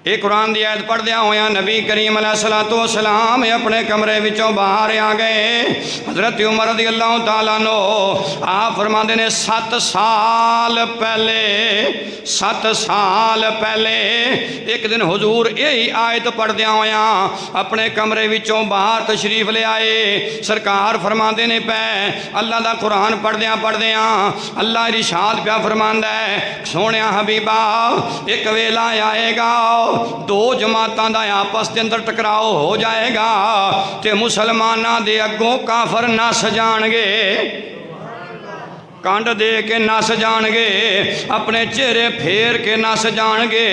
ये कुरान की आयत पढ़द्या होया नबी करीम अलैहिस्सलातु वस्सलाम अपने कमरे विचों बाहर आ गए। हज़रत उमर रज़ियल्लाहु तआला अन्हु आप फरमाते ने 7 साल पहले एक दिन हुजूर यही आयत पढ़द्या होया अपने कमरे विचों बाहर तशरीफ ले आए। सरकार फरमाते ने पै अल्लाह का कुरान पढ़द्या अल्लाह इरशाद पिया फरमांदा है, सोने हबीबा एक वेला आएगा दो जमातां दा आपस के अंदर टकराओ हो जाएगा ते मुसलमानां दे अगों काफर नस जाणगे, कंड दे के नस जाणगे, अपने चेहरे फेर के नस जाणगे।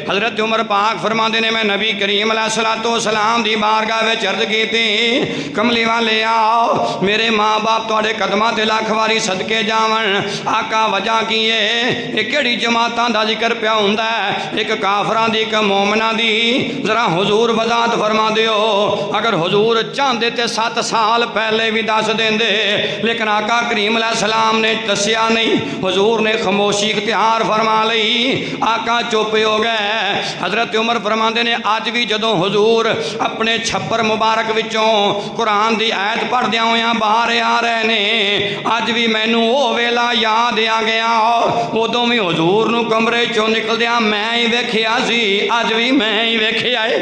हज़रत उमर पाक फरमाते ने मैं नबी करीम अलैहिस्सलातु वस्सलाम दी बारगाह विच अर्ज कीती, कमली वाले आओ मेरे माँ बाप तुहाडे कदमां ते लख वारी सदके जावन। आका वजह की है ये किहड़ी जमातां दा जिक्र पिया हुंदा है, एक काफरां दी एक मोमिनां दी, जरा हुजूर वजाहत फरमा दिओ। अगर हुजूर चाहते तो 7 साल पहले भी दस देंदे, लेकिन आका करीम अलैहिस्सलाम ने दसिया नहीं, हुजूर ने खामोशी इख्तियार फरमा लई, आका चुप हो गए। हज़रत उमर फरमाते ने अज भी जदों हुजूर अपने छप्पर मुबारक विचों कुरान की आयत पढ़द्या होया बाहर आ रहे ने, अज भी मैनू वो वेला याद आ गया, उदों भी हुजूर नूं कमरे चों निकलद्या मैं ही वेखिया सी, अज भी मैं ही वेखिया है।